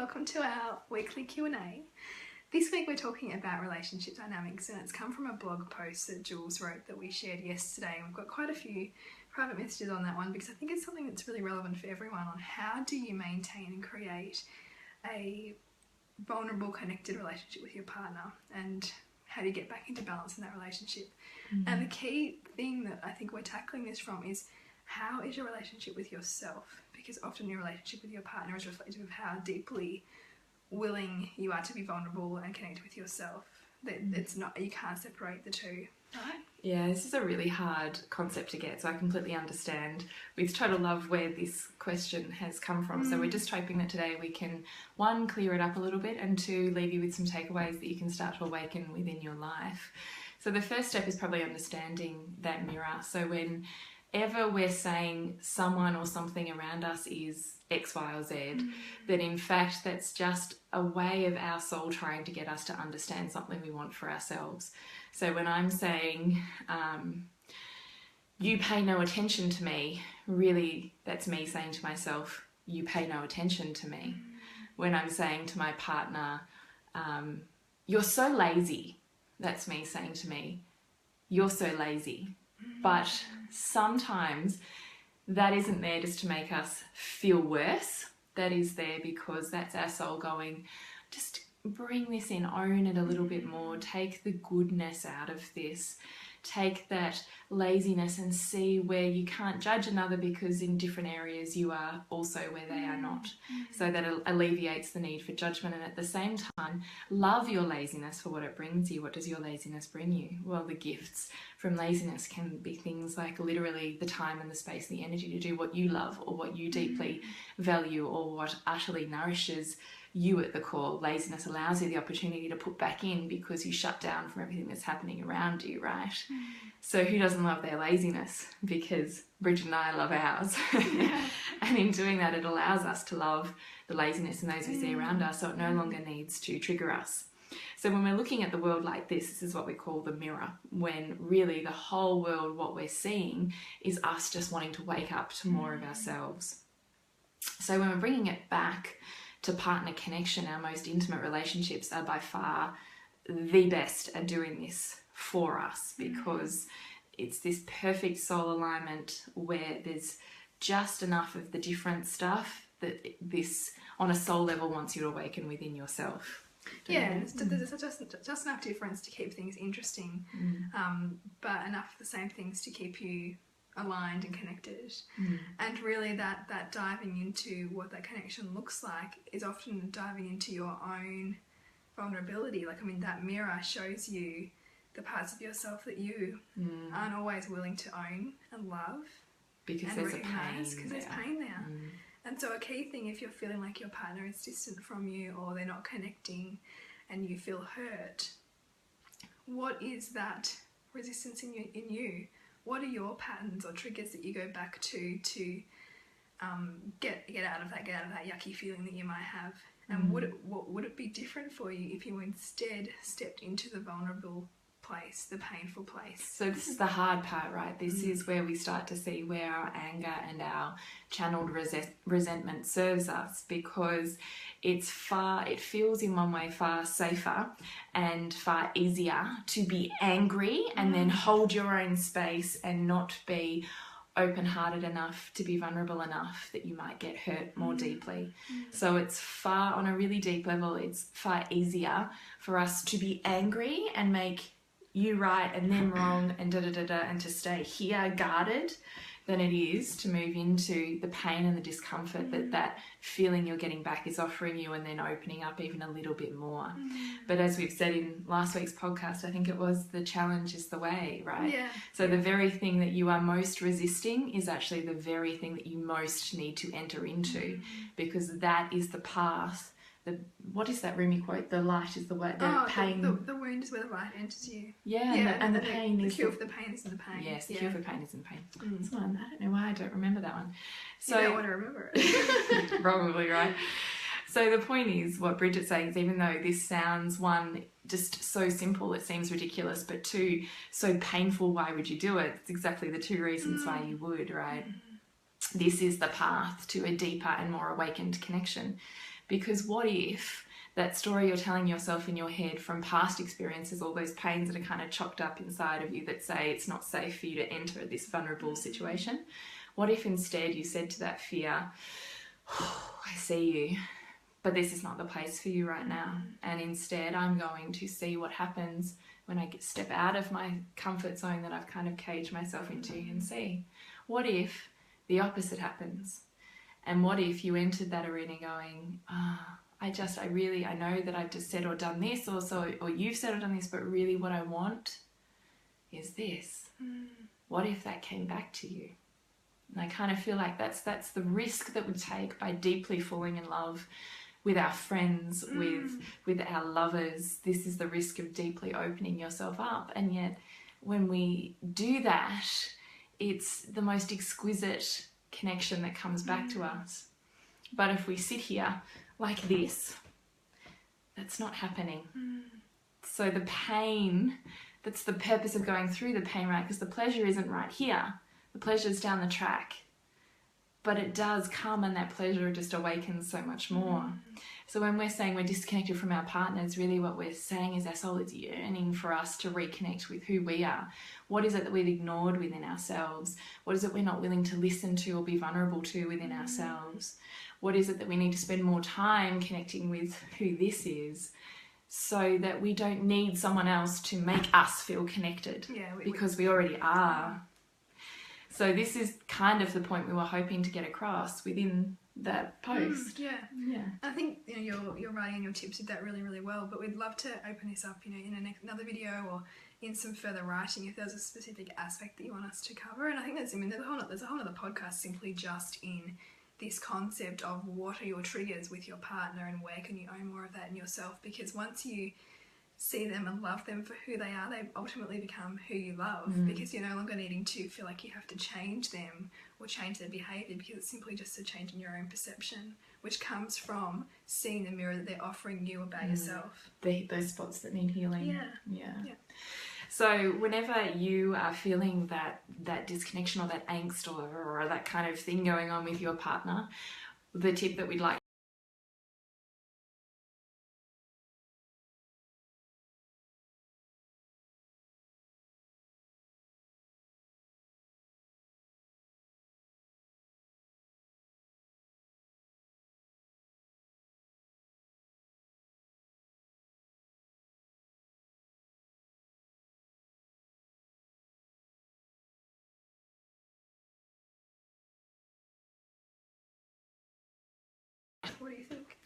welcome to our weekly Q&A. This week we're talking about relationship dynamics, and it's come from a blog post that Jules wrote that we shared yesterday. And we've got quite a few private messages on that one because I think it's something that's really relevant for everyone on how do you maintain and create a vulnerable, connected relationship with your partner, and how do you get back into balance in that relationship. And the key thing that I think we're tackling this from is, how is your relationship with yourself? Because often your relationship with your partner is reflective of how deeply willing you are to be vulnerable and connect with yourself. That it's not, you can't separate the two, right? Yeah, this is a really hard concept to get, so I completely understand with total love where this question has come from. So we're just hoping that today we can, one, clear it up a little bit, and two, leave you with some takeaways that you can start to awaken within your life. So the first step is probably understanding that mirror. So whenever we're saying someone or something around us is X, Y, or Z, that in fact that's just a way of our soul trying to get us to understand something we want for ourselves. So when I'm saying, you pay no attention to me, really that's me saying to myself, you pay no attention to me. When I'm saying to my partner, you're so lazy, that's me saying to me, you're so lazy. But sometimes that isn't there just to make us feel worse. That is there because that's our soul going, just bring this in, own it a little bit more, take the goodness out of this, take that laziness and see where you can't judge another because in different areas you are also where they are not. So that alleviates the need for judgment, and at the same time love your laziness for what it brings you. What does your laziness bring you? Well, the gifts from laziness can be things like literally the time and the space, the energy to do what you love or what you deeply value or what utterly nourishes you at the core. Laziness allows you the opportunity to put back in because you shut down from everything that's happening around you, right? So who doesn't love their laziness? Because Bridget and I love ours. And in doing that, it allows us to love the laziness in those we see around us, so it no longer needs to trigger us. So when we're looking at the world like this is what we call the mirror, when really the whole world, what we're seeing is us just wanting to wake up to more of ourselves. So when we're bringing it back to partner connection, our most intimate relationships are by far the best at doing this for us, because it's this perfect soul alignment where there's just enough of the different stuff that this on a soul level wants you to awaken within yourself. There's just enough difference to keep things interesting, but enough of the same things to keep you aligned and connected. And really that diving into what that connection looks like is often diving into your own vulnerability. That mirror shows you the parts of yourself that you aren't always willing to own and love because and there's recognize, a pain there's pain there. And so a key thing, if you're feeling like your partner is distant from you or they're not connecting and you feel hurt, what is that resistance in you? What are your patterns or triggers that you go back to get out of that yucky feeling that you might have? And would it be different for you if you instead stepped into the vulnerable place, the painful place? So this is the hard part, right? This is where we start to see where our anger and our channeled resentment serves us, because it feels in one way far safer and far easier to be angry and then hold your own space and not be open-hearted enough to be vulnerable enough that you might get hurt more deeply. So it's far, on a really deep level, it's far easier for us to be angry and make you right and them wrong and and to stay here guarded than it is to move into the pain and the discomfort that feeling you're getting back is offering you, and then opening up even a little bit more. But as we've said in last week's podcast, I think it was, the challenge is the way, right? So the very thing that you are most resisting is actually the very thing that you most need to enter into, because that is the path. What is that Rumi quote? The light is the way. The pain. The wound is where the light enters you. And the pain is the cure for the pain is in the pain. Yes, the cure for pain is in pain. That's one. I don't know why I don't remember that one. So you don't want to remember it. Probably, right? So the point is, what Bridget's saying is, even though this sounds, one, just so simple it seems ridiculous, but two, so painful, why would you do it? It's exactly the two reasons why you would, right? This is the path to a deeper and more awakened connection. Because what if that story you're telling yourself in your head from past experiences, all those pains that are kind of chocked up inside of you that say it's not safe for you to enter this vulnerable situation, what if instead you said to that fear, oh, I see you, but this is not the place for you right now. And instead I'm going to see what happens when I step out of my comfort zone that I've kind of caged myself into and see. What if the opposite happens? And what if you entered that arena going, I know that I've just said or done this, or you've said or done this, but really what I want is this. What if that came back to you? And I kind of feel like that's the risk that we take by deeply falling in love with our friends, with our lovers. This is the risk of deeply opening yourself up. And yet when we do that, it's the most exquisite connection that comes back to us. But if we sit here like this, that's not happening. So the pain, that's the purpose of going through the pain, right? Because the pleasure isn't right here. The pleasure's down the track. But it does come, and that pleasure just awakens so much more. So when we're saying we're disconnected from our partners, really what we're saying is our soul is yearning for us to reconnect with who we are. What is it that we've ignored within ourselves? What is it we're not willing to listen to or be vulnerable to within ourselves? What is it that we need to spend more time connecting with who this is, so that we don't need someone else to make us feel connected, because we already are. So this is kind of the point we were hoping to get across within that post. Yeah. I think your writing and your tips did that really, really well. But we'd love to open this up, in another video or in some further writing if there's a specific aspect that you want us to cover. And I think there's a whole other podcast simply just in this concept of what are your triggers with your partner and where can you own more of that in yourself. Because once you see them and love them for who they are, they ultimately become who you love, because you're no longer needing to feel like you have to change them or change their behaviour, because it's simply just a change in your own perception, which comes from seeing the mirror that they're offering you about yourself. Those spots that need healing. Yeah. So whenever you are feeling that disconnection or that angst or that kind of thing going on with your partner, the tip that we'd like What do you think?